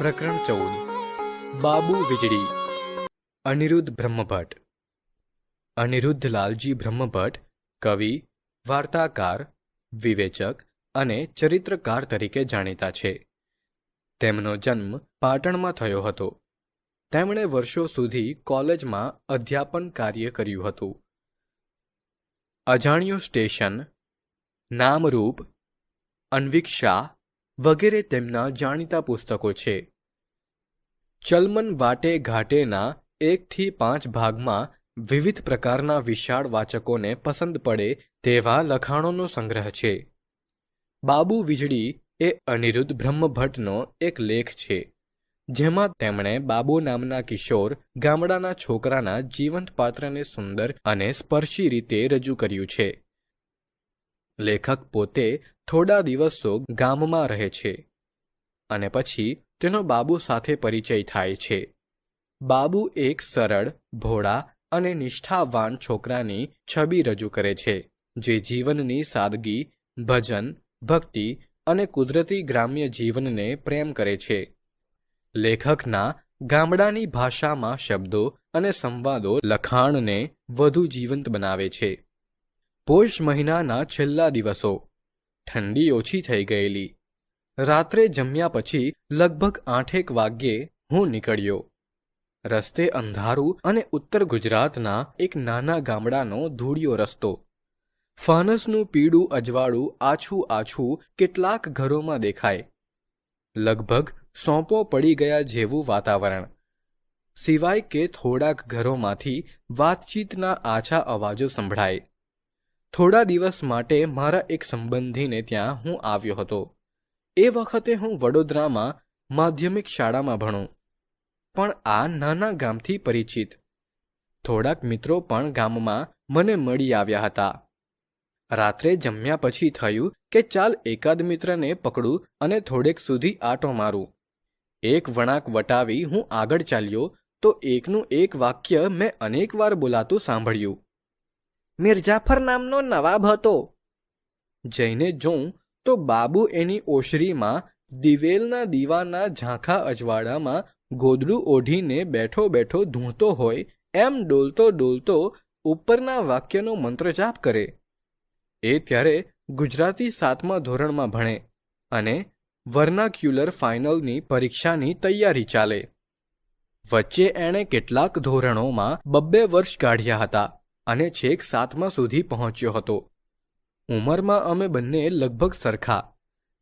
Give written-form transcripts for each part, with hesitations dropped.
પ્રકરણ 14 બાબુ વીજળી અનિરુદ્ધ બ્રહ્મભટ્ટ અનિરુદ્ધ લાલજી બ્રહ્મભટ્ટ કવિ, વાર્તાકાર, વિવેચક અને ચરિત્રકાર તરીકે જાણીતા છે. તેમનો જન્મ પાટણમાં થયો હતો. તેમણે વર્ષો સુધી કોલેજમાં અધ્યાપન કાર્ય કર્યું હતું. અજાણ્યું સ્ટેશન, નામરૂપ, અન્વિક્ષા વગેરે તેમના જાણીતા પુસ્તકો છે. ચલમન વાટે ઘાટેના 1 થી 5 ભાગમાં વિવિધ પ્રકારના વિશાળ વાચકોને પસંદ પડે તેવા લખાણોનો સંગ્રહ છે. બાબુ વીજળી એ અનિરુદ્ધ બ્રહ્મભટ્ટનો એક લેખ છે, જેમાં તેમણે બાબુ નામના કિશોર ગામડાના છોકરાના જીવંત પાત્રને સુંદર અને સ્પર્શી રીતે રજૂ કર્યું છે. લેખક પોતે થોડા દિવસો ગામમાં રહે છે અને પછી તેનો બાબુ સાથે પરિચય થાય છે. બાબુ એક સરળ, ભોળા અને નિષ્ઠાવાન છોકરાની છબી રજૂ કરે છે, જે જીવનની સાદગી, ભજન, ભક્તિ અને કુદરતી ગ્રામ્ય જીવનને પ્રેમ કરે છે. લેખકના ગામડાની ભાષામાં શબ્દો અને સંવાદો લખાણને વધુ જીવંત બનાવે છે. પોષ મહિનાના છેલ્લા દિવસો. ઠંડી ઓછી થઈ ગયેલી. રાત્રે જમ્યા પછી લગભગ 8 વાગ્યે હું નીકળ્યો. રસ્તે અંધારું અને ઉત્તર ગુજરાતના એક નાના ગામડાનો ધૂળિયો રસ્તો. ફાનસનું પીળું અજવાળું આછું આછું કેટલાક ઘરોમાં દેખાય. લગભગ સોંપો પડી ગયા જેવું વાતાવરણ, સિવાય કે થોડાક ઘરોમાંથી વાતચીતના આછા અવાજો સંભળાય. થોડા દિવસ માટે મારા એક સંબંધીને ત્યાં હું આવ્યો હતો. એ વખતે હું વડોદરામાં માધ્યમિક શાળામાં ભણું, પણ આ નાના ગામથી પરિચિત. થોડાક મિત્રો પણ ગામમાં મને મળી આવ્યા હતા. રાત્રે જમ્યા પછી થયું કે ચાલ એકાદ મિત્રને પકડું અને થોડેક સુધી આંટો મારું. એક વળાંક વટાવી હું આગળ ચાલ્યો તો એકનું એક વાક્ય મેં અનેક વાર બોલાતું સાંભળ્યું. મિરજાફર નામનો નવાબ હતો. જઈને જોઉં તો બાબુ એની ઓશરીમાં દિવેલના દીવાના ઝાંખા અજવાળામાં ગોદડું ઓઢીને બેઠો બેઠો ધૂણતો હોય એમ ડોલતો ડોલતો ઉપરના વાક્યનો મંત્રજાપ કરે. એ ત્યારે ગુજરાતી 7મા ધોરણમાં ભણે અને વર્નાક્યુલર ફાઇનલની પરીક્ષાની તૈયારી ચાલે. વચ્ચે એણે કેટલાક ધોરણોમાં 2 વર્ષ કાઢ્યા હતા અને છેક 7મા સુધી પહોંચ્યો હતો. ઉંમરમાં અમે બંને લગભગ સરખા.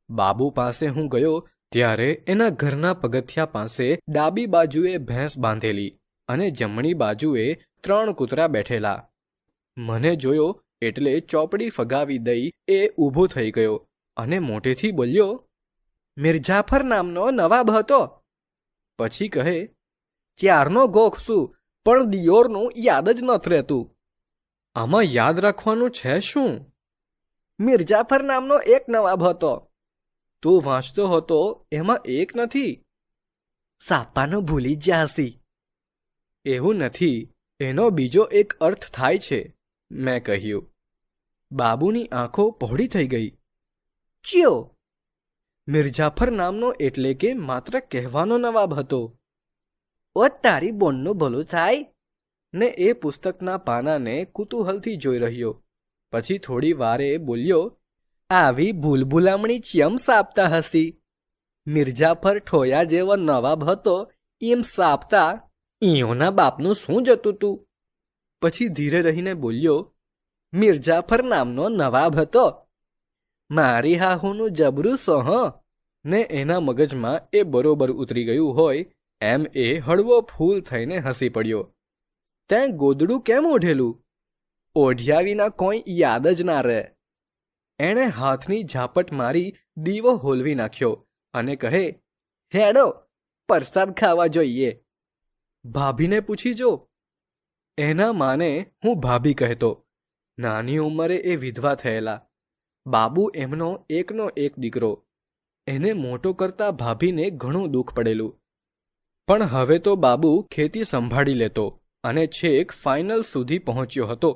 બાબુ પાસે હું ગયો ત્યારે એના ઘરના પગથિયા પાસે ડાબી બાજુએ ભેંસ બાંધેલી અને જમણી બાજુએ 3 કૂતરા બેઠેલા. મને જોયો એટલે ચોપડી ફગાવી દઈ એ ઊભો થઈ ગયો અને મોટેથી બોલ્યો, મિરજાફર નામનો નવાબ હતો. પછી કહે, ત્યારનો ગોખ શું, પણ દિયોરનું યાદ જ નથી રહેતું. આમાં યાદ રાખવાનું છે શું? મિરજાફર નામનો એક નવાબ હતો. તું વાંચતો હતો એમાં એક નથી. સાપાનો ભૂલી જ જાસી. એવું નથી, એનો બીજો એક અર્થ થાય છે, મેં કહ્યું. બાબુની આંખો પહોળી થઈ ગઈ. ચ્યો? મિરજાફર નામનો એટલે કે માત્ર કહેવાનો નવાબ હતો. ઓ તારી બોનનું ભલું થાય. ને એ પુસ્તકના પાનાને કુતૂહલથી જોઈ રહ્યો. પછી થોડી વારે બોલ્યો, આવી ભૂલભુલામણી ચિયમ સાપતા હસી. મિરજાફર ઠોયા જેવો નવાબ હતો એમ સાપતા ઈયોના બાપનું શું જતું તું? પછી ધીરે રહીને બોલ્યો, મિરજાફર નામનો નવાબ હતો. મારી હાહુનું જબરું સોહ. ને એના મગજમાં એ બરોબર ઉતરી ગયું હોય એમ એ હળવો ફૂલ થઈને હસી પડ્યો. તેં ગોદડું કેમ ઓઢેલું? ઓઢ્યા વિના કોઈ યાદ જ ના રહે. એણે હાથની ઝાપટ મારી દીવો હોલવી નાખ્યો અને કહે, હેડો, પ્રસાદ ખાવા જોઈએ. ભાભીને પૂછી જો. એના માને હું ભાભી કહેતો. નાની ઉંમરે એ વિધવા થયેલા. બાબુ એમનો એકનો એક દીકરો. એને મોટો કરતા ભાભીને ઘણું દુઃખ પડેલું. પણ હવે તો બાબુ ખેતી સંભાળી લેતો અને છેક ફાઇનલ સુધી પહોંચ્યો હતો.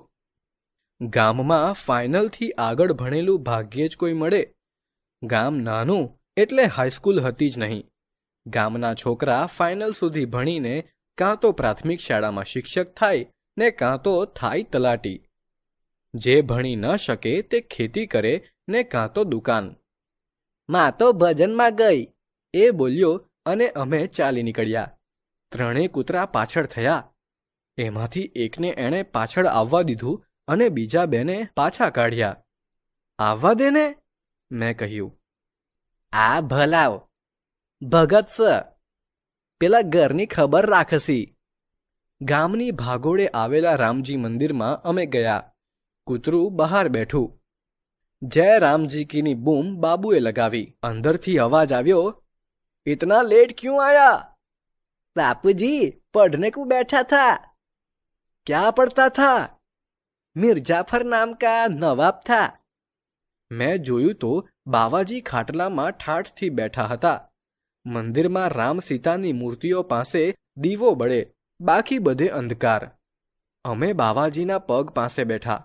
ગામમાં ફાઇનલથી આગળ ભણેલું ભાગ્યે જ કોઈ મળે. ગામ નાનું એટલે હાઈસ્કૂલ હતી જ નહીં. ગામના છોકરા ફાઇનલ સુધી ભણીને કાં તો પ્રાથમિક શાળામાં શિક્ષક થાય ને કાં તો થાય તલાટી. જે ભણી ન શકે તે ખેતી કરે ને કાં તો દુકાન. માં તો ભજનમાં ગઈ, એ બોલ્યો અને અમે ચાલી નીકળ્યા. ત્રણેય કૂતરા પાછળ થયા. એમાંથી એકને એણે પાછળ આવવા દીધું અને બીજા બેને પાછા કાઢ્યા. આવવા દે ને, મેં કહ્યું. આ ભલાવ ભગત સ, પેલા ઘરની ખબર રાખસી. ગામની ભાગોળે આવેલા રામજી મંદિરમાં અમે ગયા. કૂતરું બહાર બેઠું. જય રામજી કીની બૂમ બાબુએ લગાવી. અંદરથી અવાજ આવ્યો, ઇતના લેટ ક્યું આયા? બાપુજી પढ़ने को बैठा था. क्या पढ़ता था? मिर्जाफर नाम का नवाब था. મેં જોયું તો બાવાજી ખાટલામાં ઠાઠથી બેઠા હતા. મંદિરમાં રામ સીતાની મૂર્તિઓ પાસે દીવો બળે, બાકી બધે અંધકાર. અમે બાવાજીના પગ પાસે બેઠા.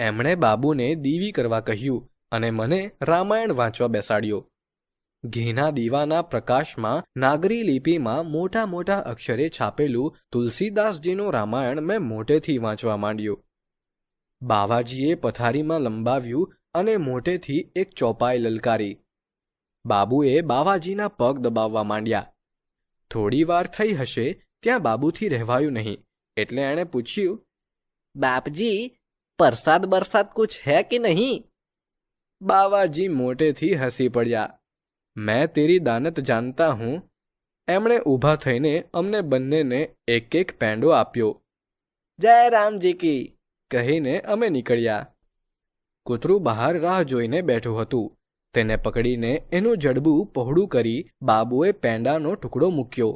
એમણે બાબુને દીવી કરવા કહ્યું અને મને રામાયણ વાંચવા બેસાડ્યો. ઘીના દીવાના પ્રકાશમાં નાગરી લિપિમાં મોટા મોટા અક્ષરે છાપેલું તુલસીદાસજીનું રામાયણ મેં મોટેથી વાંચવા માંડ્યું. બાવાજીએ પથારીમાં લંબાવ્યું અને મોટેથી એક ચોપાઈ લલકારી. બાબુએ બાવાજીના પગ દબાવવા માંડ્યા. થોડી વાર થઈ હશે ત્યાં બાબુથી રહેવાયું નહીં, એટલે એણે પૂછ્યું, બાપજી પ્રસાદ બરસાદ કુછ હૈ કે નહીં? બાવાજી મોટેથી હસી પડ્યા. મેં તેરી દાનત જાનતા હું. એમણે ઊભા થઈને અમને બંનેને એક એક પેંડો આપ્યો. જય રામજી કી કહીને અમે નીકળ્યા. કૂતરું બહાર રાહ જોઈને બેઠું હતું. તેને પકડીને એનું જડબું પહોળું કરી બાબુએ પેંડાનો ટુકડો મૂક્યો.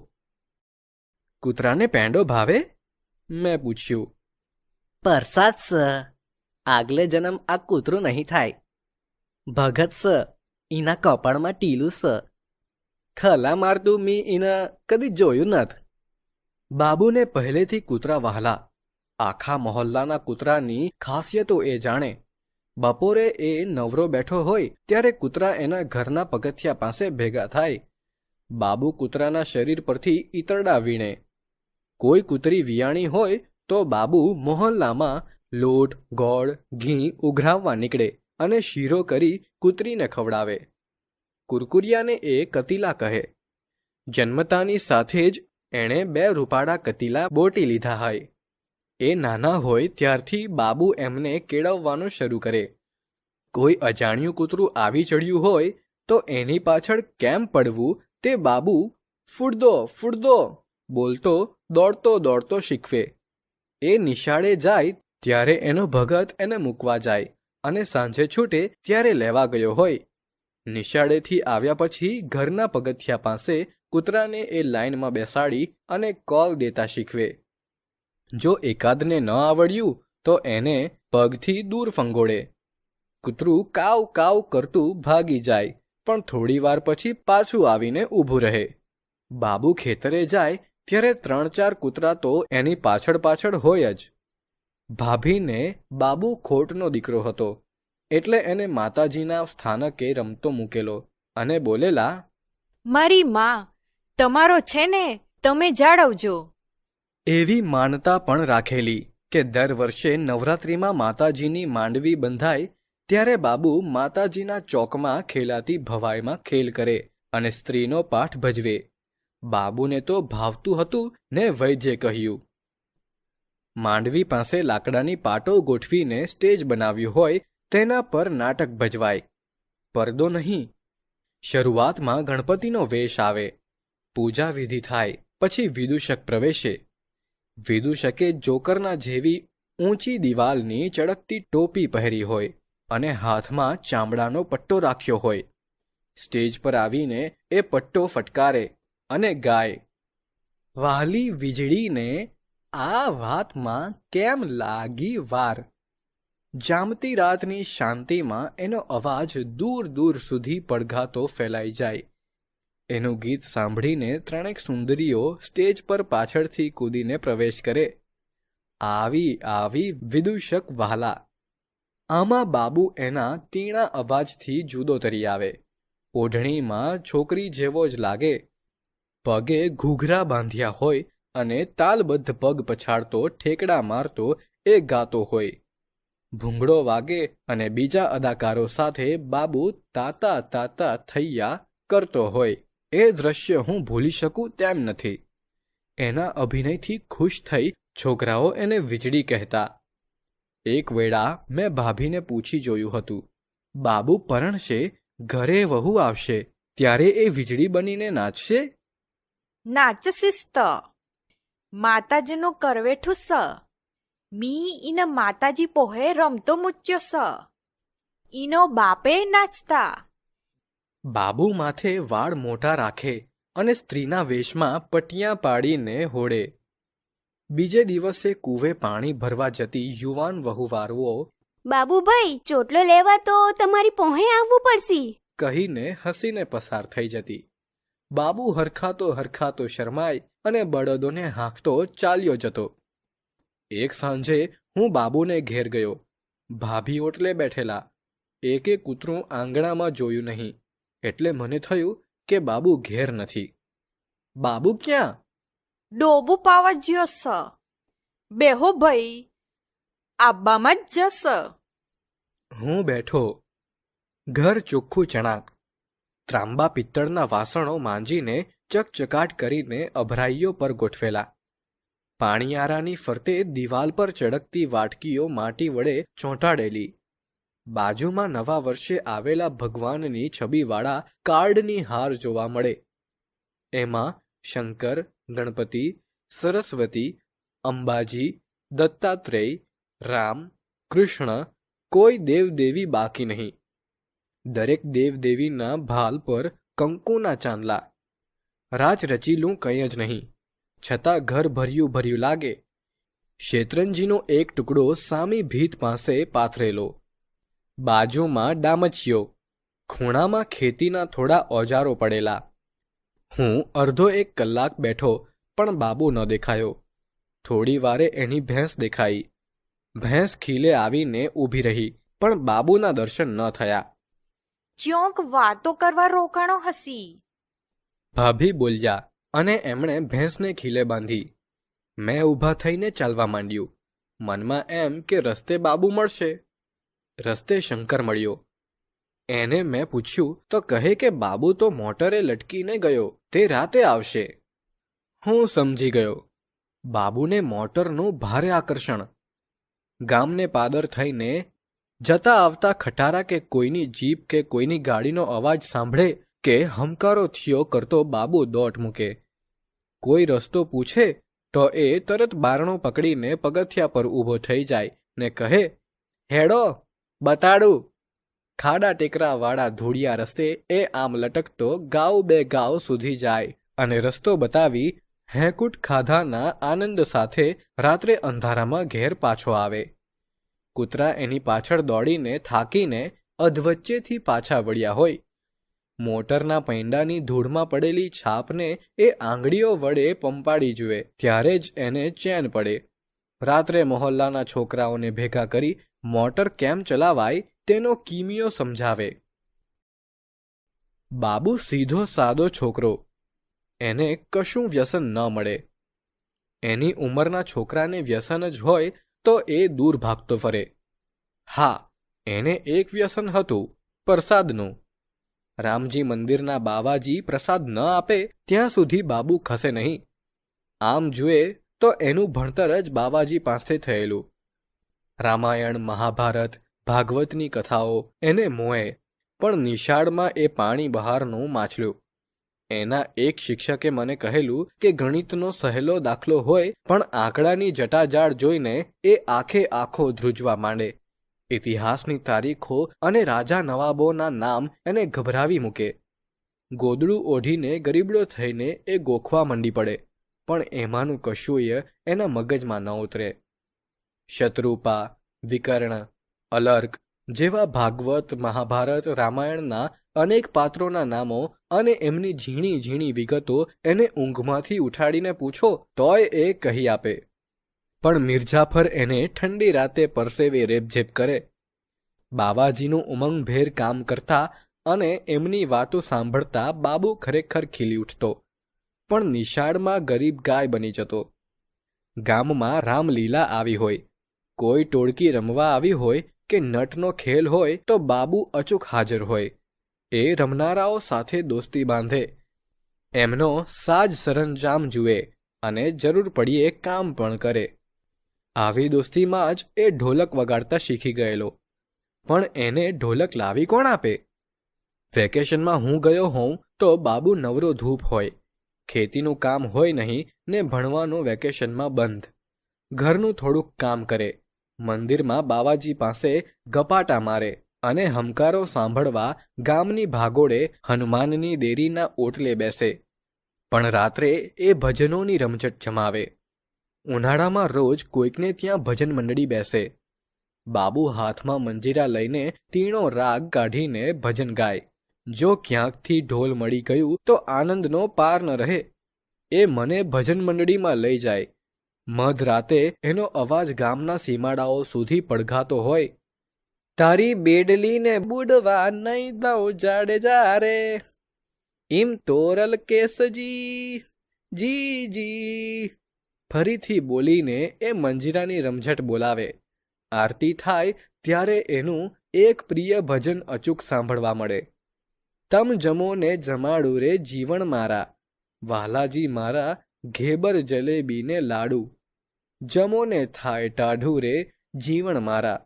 કૂતરાને પેંડો ભાવે? મેં પૂછ્યું. પ્રસાદ સ, આગલે જન્મ આ કૂતરું નહીં થાય. ભગત સ, ઈના કપાળમાં ટીલું સ. ખલા મારતું મી ઈના કદી જોયું નથ. બાબુને પહેલેથી કૂતરા વહાલા. આખા મહોલ્લાના કૂતરાની ખાસિયતો એ જાણે. બપોરે એ નવરો બેઠો હોય ત્યારે કૂતરા એના ઘરના પગથિયા પાસે ભેગા થાય. બાબુ કૂતરાના શરીર પરથી ઈતરડા વીણે. કોઈ કૂતરી વિયાણી હોય તો બાબુ મોહલ્લામાં લોટ, ગોળ, ઘી ઉઘરાવવા નીકળે અને શીરો કરી કૂતરીને ખવડાવે. કુરકુરિયાને એ કતીલા કહે. જન્મતાની સાથે જ એણે 2 રૂપાળા કતીલા બોટી લીધા હોય. એ નાના હોય ત્યારથી બાબુ એમને કેળવવાનું શરૂ કરે. કોઈ અજાણ્યું કૂતરું આવી ચડ્યું હોય તો એની પાછળ કેમ પડવું તે બાબુ ફૂડદો ફૂડદો બોલતો દોડતો દોડતો શીખવે. એ નિશાળે જાય ત્યારે એનો ભગત એને મૂકવા જાય અને સાંજે છૂટે ત્યારે લેવા ગયો હોય. નિશાળેથી આવ્યા પછી ઘરના પગથિયા પાસે કૂતરાને એ લાઈનમાં બેસાડી અને કોલ દેતા શીખવે. જો એકાદને ન આવડ્યું તો એને પગથી દૂર ફંગોળે. કૂતરું કાવ કાવ કરતું ભાગી જાય, પણ થોડી વાર પછી પાછું આવીને ઊભું રહે. બાબુ ખેતરે જાય ત્યારે 3-4 કૂતરા તો એની પાછળ પાછળ હોય જ. ભાભીને બાબુ ખોટનો દીકરો હતો, એટલે એને માતાજીના સ્થાનકે રમતો મૂકેલો અને બોલેલા, મારી માં તમારો છે ને, તમે જાળવજો. એવી માનતા પણ રાખેલી કે દર વર્ષે નવરાત્રિમાં માતાજીની માંડવી બંધાય ત્યારે બાબુ માતાજીના ચોકમાં ખેલાતી ભવાઈમાં ખેલ કરે અને સ્ત્રીનો પાઠ ભજવે. બાબુને તો ભાવતું હતું ને વૈદ્યે કહ્યું. માંડવી પાસે લાકડાની પાટો ગોઠવીને સ્ટેજ બનાવ્યું હોય તેના પર નાટક ભજવાય. પડદો નહીં. શરૂઆતમાં ગણપતિનો વેશ આવે. પૂજા વિધિ થાય પછી વિદૂષક પ્રવેશે. વિદૂષકે જોકરના જેવી ઊંચી દિવાલની ચળકતી ટોપી પહેરી હોય અને હાથમાં ચામડાનો પટ્ટો રાખ્યો હોય. સ્ટેજ પર આવીને એ પટ્ટો ફટકારે અને ગાય, વહાલી વીજળીને આ વાતમાં કેમ લાગી વાર. જામતી રાતની શાંતિમાં એનો અવાજ દૂર દૂર સુધી પડઘાતો ફેલાઈ જાય. એનું ગીત સાંભળીને 3 સુંદરીઓ સ્ટેજ પર પાછળથી કૂદીને પ્રવેશ કરે. આવી વિદૂષક વહાલા. આમાં બાબુ એના તીણા અવાજથી જુદો તરી આવે. ઓઢણીમાં છોકરી જેવો જ લાગે પગે ઘૂઘરા બાંધ્યા હોય અને તાલબદ્ધ પગ પછાડતો ઠેકડા મારતો એ ગાતો હોય. ભૂંગળો વાગે અને બીજા અદાકારો સાથે બાબુ તાતા તાતા થૈયા કરતો હોય. એ દ્રશ્ય હું ભૂલી શકું તેમ નથી. એના અભિનયથી ખુશ થઈ છોકરાઓ એને વીજળી કહેતા. એક વેળા મેં ભાભીને પૂછી જોયું હતું, બાબુ પરણશે, ઘરે વહુ આવશે, ત્યારે એ વીજળી બનીને નાચશે? નાચસીસ ત માતાજીનું કરવેઠું સ મી ઈન માતાજી પોહે રમતો મૂચ્યો સ ઈનો બાપે નાચતા. બાબુ માથે વાળ મોટા રાખે અને સ્ત્રીના વેશમાં પટિયા પાડીને હોડે. બીજે દિવસે કૂવે પાણી ભરવા જતી યુવાન વહુવારુઓ બાબુભાઈ, ચોટલો લેવા તો તમારી પહોંચે આવવું પડશે. કહીને હસીને પસાર થઈ જતી. બાબુ હરખાતો શરમાય અને બળદોને હાંકતો ચાલ્યો જતો. એક સાંજે હું બાબુને ઘેર ગયો. ભાભી ઓટલે બેઠેલા. એકે કૂતરું આંગણામાં જોયું નહીં, એટલે મને થયું કે બાબુ ઘેર નથી. બાબુ ક્યાં? ડોબું પાવા જ્યો સ. બેહો ભાઈ, આબ્બામાં જ જસ. હું બેઠો. ઘર ચોખ્ખું ચણાક. ત્રાંબા પિત્તળના વાસણો માંજીને ચકચકાટ કરીને અભરાઈઓ પર ગોઠવેલા. પાણીયારાની ફરતે દિવાલ પર ચળકતી વાટકીઓ માટી વડે ચોંટાડેલી. બાજુમાં નવા વર્ષે આવેલા ભગવાનની છબીવાળા કાર્ડની હાર જોવા મળે. એમાં શંકર, ગણપતિ, સરસ્વતી, અંબાજી, દત્તાત્રેય, રામ, કૃષ્ણ, કોઈ દેવદેવી બાકી નહીં. દરેક દેવદેવીના ભાલ પર કંકુના ચાંદલા. રાચ રચીલું કંઈ જ નહીં, છતાં ઘર ભર્યું લાગે. શેતરંજીનો એક ટુકડો સામી ભીત પાસે પાથરેલો. બાજુમાં ડામચીઓ. ખૂણામાં ખેતીના થોડા ઓજારો પડેલા. હું અડધો એક કલાક બેઠો, પણ બાબુ ન દેખાયો. થોડી વારે એની ભેંસ દેખાઈ. ભેંસ ખીલે આવીને ઊભી રહી, પણ બાબુના દર્શન ન થયા. ચ્યોંક વાતો કરવા રોકાણો હસી. ભાભી બોલ્યા અને એમણે ભેંસને ખીલે બાંધી. મેં ઊભા થઈને ચાલવા માંડ્યું. મનમાં એમ કે રસ્તે બાબુ મળશે. રસ્તે શંકર મળ્યો. એને મેં પૂછ્યું તો કહે કે બાબુ તો મોટરે લટકીને ગયો, તે રાતે આવશે. હું સમજી ગયો. બાબુને મોટરનું ભારે આકર્ષણ. ગામને પાદર થઈને જતા આવતા ખટારા કે કોઈની જીપ કે કોઈની ગાડીનો અવાજ સાંભળે કે હમકારો થયો કરતો બાબુ દોટ મૂકે. કોઈ રસ્તો પૂછે તો એ તરત બારણું પકડીને પગથિયા પર ઊભો થઈ જાય ને કહે, હેડો બતાડું. ખાડા ટેકરાવાળા ધૂળિયા રસ્તે એ આમ લટકતો ગાઉ બે ગાઉ સુધી જાય અને રસ્તો બતાવી હેકૂટ ખાધાના આનંદ સાથે રાત્રે અંધારામાં ઘેર પાછો આવે. કૂતરા એની પાછળ દોડીને થાકીને અધવચ્ચેથી પાછા વળ્યા હોય. મોટરના પૈંડાની ધૂળમાં પડેલી છાપને એ આંગળીઓ વડે પંપાડી જુએ ત્યારે જ એને ચેન પડે. રાત્રે મોહલ્લાના છોકરાઓને ભેગા કરી મોટર કેમ ચલાવાય તેનો કીમિયો સમજાવે. બાબુ સીધો સાદો છોકરો. એને કશું વ્યસન ન મળે. એની ઉંમરના છોકરાને વ્યસન જ હોય તો એ દૂર ભાગતો ફરે. હા, એને એક વ્યસન હતું, પ્રસાદનું. રામજી મંદિરના બાવાજી પ્રસાદ ન આપે ત્યાં સુધી બાબુ ખસે નહીં. આમ જુએ તો એનું ભણતર જ બાવાજી પાસે થયેલું. રામાયણ, મહાભારત, ભાગવતની કથાઓ એને મોહે, પણ નિશાળમાં એ પાણી બહારનું માછલ્યું. એના એક શિક્ષકે મને કહેલું કે ગણિતનો સહેલો દાખલો હોય પણ આંકડાની જટાજાળ જોઈને એ આખે આખો ધ્રુજવા માંડે. ઇતિહાસની તારીખો અને રાજા નવાબોના નામ એને ગભરાવી મૂકે. ગોદડું ઓઢીને ગરીબડો થઈને એ ગોખવા મંડી પડે, પણ એમાંનું કશુંય એના મગજમાં ન ઉતરે. શત્રુપા, વિકર્ણ, અલર્ક જેવા ભાગવત, મહાભારત, રામાયણના અનેક પાત્રોના નામો અને એમની ઝીણી ઝીણી વિગતો એને ઊંઘમાંથી ઉઠાડીને પૂછો તોય એ કહી આપે. પણ મિર્જાફર એને ઠંડી રાતે પરસેવે રેપઝેપ કરે. બાવાજીનું ઉમંગભેર કામ કરતા અને એમની વાતો સાંભળતા બાબુ ખરેખર ખીલી ઉઠતો. પણ નિશાળમાં ગરીબ ગાય બની જતો. ગામમાં રામલીલા આવી હોય, કોઈ ટોળકી રમવા આવી હોય કે નટનો ખેલ હોય તો બાબુ અચૂક હાજર હોય. એ રમનારાઓ સાથે દોસ્તી બાંધે, એમનો સાજ સરંજામ જુએ અને જરૂર પડીએ કામ પણ કરે. આવી દોસ્તીમાં જ એ ઢોલક વગાડતા શીખી ગયેલો. પણ એને ઢોલક લાવી કોણ આપે? વેકેશનમાં હું ગયો હોઉં તો બાબુ નવરો ધૂપ હોય, ખેતીનું કામ હોય નહીં ને ભણવાનું વેકેશનમાં બંધ. ઘરનું થોડુંક કામ કરે, મંદિરમાં બાવાજી પાસે ગપાટા મારે અને હમકારો સાંભળવા ગામની ભાગોળે હનુમાનની દેરીના ઓટલે બેસે. પણ રાત્રે એ ભજનોની રમઝટ જમાવે. ઉનાળામાં રોજ કોઈકને ત્યાં ભજન મંડળી બેસે. બાબુ હાથમાં મંજીરા લઈને તીણો રાગ કાઢીને ભજન ગાય. જો ક્યાંકથી ઢોલ મળી ગયું તો આનંદનો પાર ન રહે. એ મને ભજન મંડળીમાં લઈ જાય. મધરાતે એનો અવાજ ગામના સીમાડાઓ સુધી પડઘાતો હોય. તારી બેડલીને બુડવા નહીં દઉં જાડેજા રે, ઈમ તોરલ કેસજી જી જી. ફરીથી બોલીને એ મંજીરાની રમઝટ બોલાવે. આરતી થાય ત્યારે એનું એક પ્રિય ભજન અચૂક સાંભળવા મળે. તમ જમો ને જમાડું રે જીવન મારા, વાલાજી મારા ઘેબર જલેબીને લાડુ. જમો ને થાય ટાઢું રે જીવન મારા.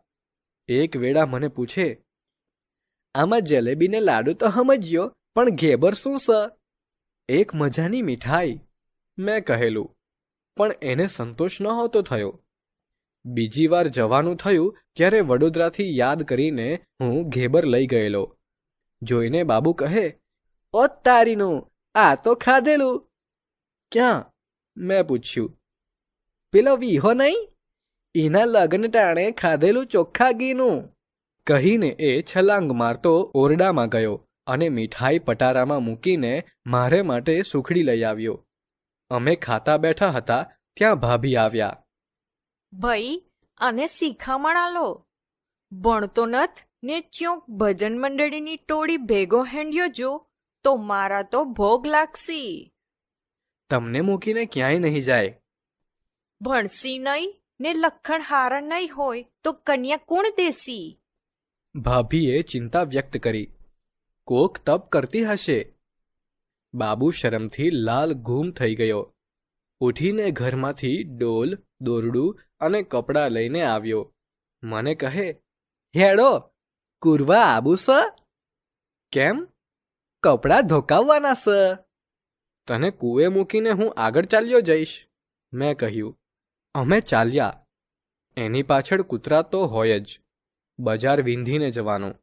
એક વેળા મને પૂછે, આમાં જલેબીને લાડુ તો સમજ્યો, પણ ઘેબર શું સ? એક મજાની મીઠાઈ, મેં કહેલું. પણ એને સંતોષ નહોતો થયો. બીજી વાર જવાનું થયું ત્યારે વડોદરાથી યાદ કરીને હું ઘેબર લઈ ગયેલો. જોઈને બાબુ કહે, ઓ તારીનું, આ તો ખાધેલું. ક્યાં? મેં પૂછ્યું. પેલો વીહો નહીં, એના લગ્ન ટાણે ખાધેલું ચોખ્ખા ઘીનું. કહીને એ છલાંગ મારતો ઓરડામાં ગયો અને મીઠાઈ પટારામાં મૂકીને મારે માટે સુખડી લઈ આવ્યો. અમે ખાતા બેઠા હતા ત્યાં ભાભી આવ્યા. ભાઈ, આને શીખામણ આલો. ભણતો નથ ને ચ્યોંક ભજન મંડળીની ટોળી ભેગો હેંડ્યો જો તો મારા તો ભોગ લાગશી. તમને મૂકીને ક્યાંય નહીં જાય. ભણસી નહીં ને લખણ હારા નહીં હોય તો કન્યા કોણ દેસી? ભાભીએ ચિંતા વ્યક્ત કરી. કોક તપ કરતી હશે. બાબુ શરમથી લાલ ઘૂમ થઈ ગયો. ઉઠીને ઘરમાંથી ડોલ, દોરડું અને કપડાં લઈને આવ્યો. મને કહે, હેડો કુરવા આબુ સ? કેમ? કપડાં ધોકાવવાના સ. તને કૂએ મૂકીને હું આગળ ચાલ્યો જઈશ, મેં કહ્યું. અમે ચાલ્યા. એની પાછળ કૂતરા તો હોય જ. બજાર વીંધીને જવાનું.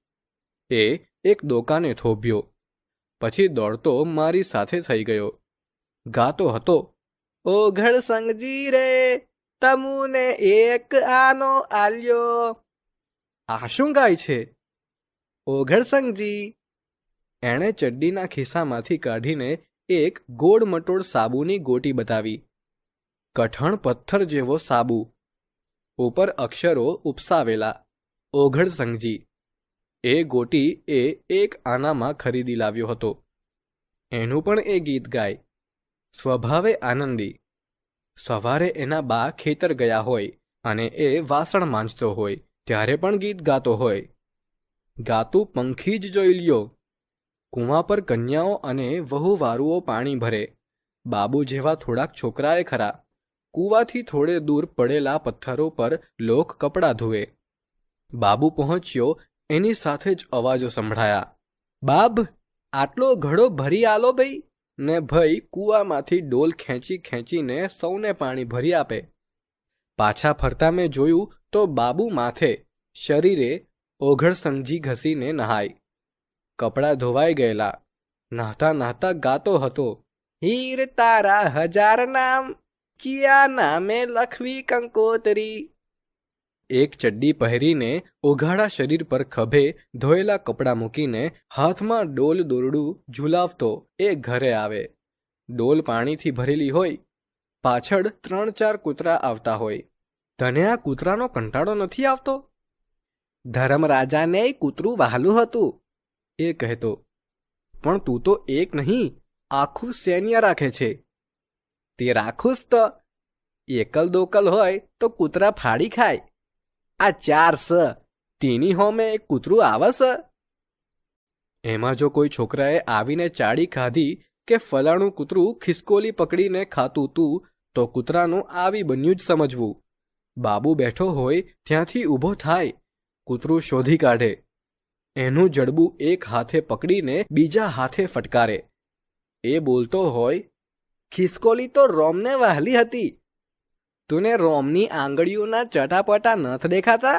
એ એક દોકાને થોભ્યો. પછી દોડતો મારી સાથે થઈ ગયો. ગાતો હતો, ઓઘડ સંગજી રે તમુને એક આનો આલ્યો. આ શું ગાય છે? ઓઘડ સંગજી. એણે ચડ્ડીના ખિસ્સામાંથી કાઢીને એક ગોળ મટોળ સાબુની ગોટી બતાવી. કઠણ પથ્થર જેવો સાબુ, ઉપર અક્ષરો ઉપસાવેલા, ઓઘડ સંગજી. એ ગોટી એ એક આનામાં ખરીદી લાવ્યો હતો. એનું પણ એ ગીત ગાય. સ્વભાવે આનંદી. સવારે એના બા ખેતર ગયા હોય અને એ વાસણ માંજતો હોય ત્યારે પણ ગીત ગાતો હોય. ગાતું પંખી જ જોઈ લ્યો. કૂવા પર કન્યાઓ અને વહુવારુઓ પાણી ભરે. બાબુ જેવા થોડાક છોકરાએ ખરા. કૂવાથી થોડે દૂર પડેલા પથ્થરો પર લોક કપડાં ધુએ. બાબુ પહોંચ્યો એની સાથે જ અવાજો સંભળાયા. બાબ, આટલો ઘડો ભરી આલો ભઈ. ને ભઈ કૂવામાંથી ડોલ ખેંચી ખેંચીને સૌને પાણી ભરી આપે. પાછા ફરતા મેં જોયું તો બાબુ માથે, શરીરે ઓઘડ સંગજી ઘસીને નહાય. કપડાં ધોવાઈ ગયેલા. નહાતા નહાતા ગાતો હતો, હીર તારા હજાર નામ, ચિયા નામે લખવી કંકોતરી. એક ચડ્ડી પહેરીને ઓઘાડા શરીર પર ખભે ધોયેલા કપડાં મૂકીને હાથમાં ડોલ દોરડું ઝુલાવતો એ ઘરે આવે. ડોલ પાણીથી ભરેલી હોય. પાછળ 3-4 કૂતરા આવતા હોય. તને આ કૂતરાનો કંટાળો નથી આવતો? ધર્મરાજાને કૂતરું વહાલું હતું, એ કહેતો. પણ તું તો એક નહીં, આખું સૈન્ય રાખે છે. તે રાખું જ તો. એકલ દોકલ હોય તો કૂતરા ફાડી ખાય. આ 4 તેની હોમે એક કૂતરું આવસ. એમાં જો કોઈ છોકરાએ આવીને ચાડી ખાધી કે ફલાણું કૂતરું ખિસકોલી પકડીને ખાતું તું તો કૂતરાનું આવી બન્યું જ સમજવું. બાબુ બેઠો હોય ત્યાંથી ઊભો થાય, કૂતરું શોધી કાઢે, એનું જડબું એક હાથે પકડીને બીજા હાથે ફટકારે. એ બોલતો હોય, ખિસકોલી તો રોમને વહાલી હતી. તુને રોમની આંગળીઓના ચટાપટા નથ દેખાતા?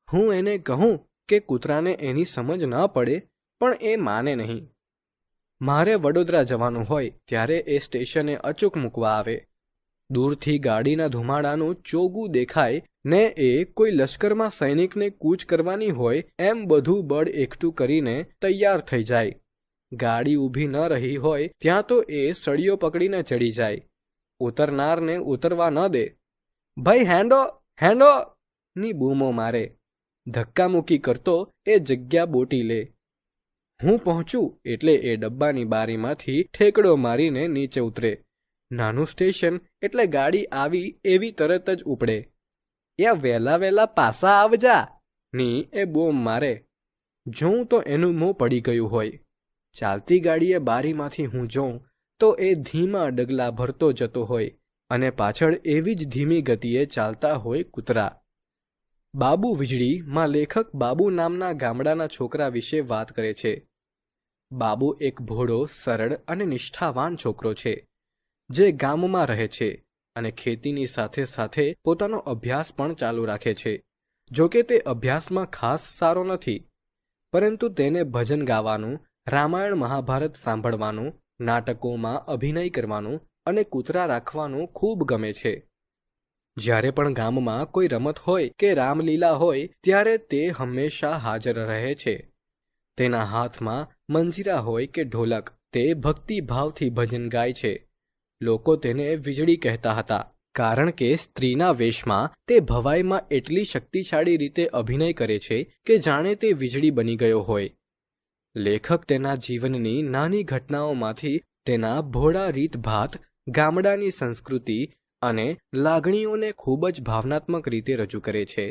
હું એને કહું કે કૂતરાને એની સમજ ન પડે, પણ એ માને નહીં. મારે વડોદરા જવાનું હોય ત્યારે એ સ્ટેશને અચૂક મૂકવા આવે. દૂરથી ગાડીના ધુમાડાનું ચોગું દેખાય ને એ કોઈ લશ્કરમાં સૈનિકને કૂચ કરવાની હોય એમ બધું બળ એકઠું કરીને તૈયાર થઈ જાય. ગાડી ઊભી ન રહી હોય ત્યાં તો એ સળીઓ પકડીને ચડી જાય. ઉતરનારને ઉતરવા ન દે. ભાઈ હેંડો હેંડો ની બૂમો મારે. ધક્કામુક્કી કરતો એ જગ્યા બોટી લે. હું પહોંચું એટલે એ ડબ્બાની બારીમાંથી ઠેકડો મારીને નીચે ઉતરે. નાનું સ્ટેશન એટલે ગાડી આવી એવી તરત જ ઉપડે. યા વહેલા વહેલા પાસા આવજા ની એ બોમ મારે. જોઉં તો એનું મોં પડી ગયું હોય. ચાલતી ગાડીએ બારીમાંથી હું જોઉં તો એ ધીમા ડગલા ભરતો જતો હોય અને પાછળ એવી જ ધીમી ગતિએ ચાલતા હોય કૂતરા. બાબુ વીજળી માં લેખક બાબુ નામના ગામડાના છોકરા વિશે વાત કરે છે. બાબુ એક ભોળો, સરળ અને નિષ્ઠાવાન છોકરો છે જે ગામમાં રહે છે અને ખેતીની સાથે સાથે પોતાનો અભ્યાસ પણ ચાલુ રાખે છે. જોકે તે અભ્યાસમાં ખાસ સારો નથી, પરંતુ તેને ભજન ગાવાનું, રામાયણ મહાભારત સાંભળવાનું, નાટકોમાં અભિનય કરવાનું અને કૂતરા રાખવાનું ખૂબ ગમે છે. જ્યારે પણ ગામમાં કોઈ રમત હોય કે રામલીલા હોય ત્યારે તે હંમેશા હાજર રહે છે. તેના હાથમાં મંજીરા હોય કે ઢોલક, તે ભક્તિભાવથી ભજન ગાય છે. લોકો તેને વીજળી કહેતા હતા, કારણ કે સ્ત્રીના વેશમાં તે ભવાઈમાં એટલી શક્તિશાળી રીતે અભિનય કરે છે કે જાણે તે વીજળી બની ગયો હોય. લેખક તેના જીવનની નાની ઘટનાઓમાંથી તેના ભોળા રીતભાત, ગામડાની સંસ્કૃતિ અને લાગણીઓને ખૂબ જ ભાવનાત્મક રીતે રજૂ કરે છે.